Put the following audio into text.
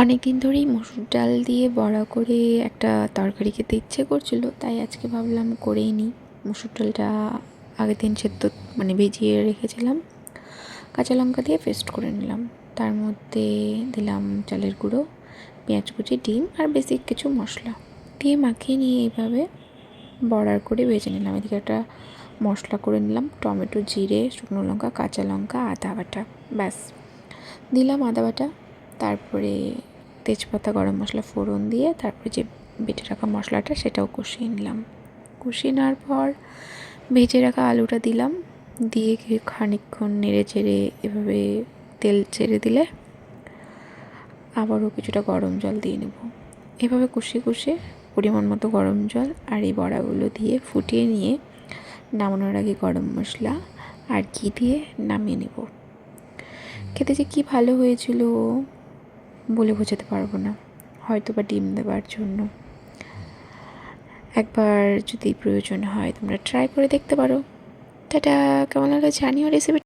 অনেক দিন ধরেই মসুর ডাল দিয়ে বড়া করে একটা তরকারি খেতে ইচ্ছে করছিল, তাই আজকে ভাবলাম করেই নিই। মসুর ডালটা আগের দিন সেদ্ধ ভিজিয়ে রেখেছিলাম, কাঁচা লঙ্কা দিয়ে পেস্ট করে নিলাম। তার মধ্যে দিলাম চালের গুঁড়ো, পেঁয়াজ কুচি, ডিম আর বেসিক কিছু মশলা দিয়ে মাখিয়ে নিয়ে এইভাবে বড়ার করে ভেজে নিলাম। এদিকে একটা মশলা করে নিলাম, টমেটো, জিরে, শুকনো লঙ্কা, কাঁচা লঙ্কা, আদা বাটা, ব্যাস দিলাম আদা বাটা। তারপরে তেজপাতা, গরম মশলা ফোড়ন দিয়ে তারপরে যে বেটে রাখা মশলাটা সেটাও কষিয়ে নিলাম। কষিয়ে নেওয়ার পর ভেজে রাখা আলুটা দিলাম, দিয়ে খানিকক্ষণ নেড়ে চেড়ে এভাবে তেল ছেড়ে দিলে আবারও কিছুটা গরম জল দিয়ে নেব। এভাবে কষিয়ে কষিয়ে পরিমাণ মতো গরম জল আর এই বড়াগুলো দিয়ে ফুটিয়ে নিয়ে নামানোর আগে গরম মশলা আর ঘি দিয়ে নামিয়ে নেব। খেতে যে কী ভালো হয়েছিল বলে বোঝাতে পারবো না, হয়তো বা ডিম দেওয়ার জন্য। একবার যদি প্রয়োজন হয় তোমরা ট্রাই করে দেখতে পারো। টাটা। কেমন লাগলো জানিও রেসিপি।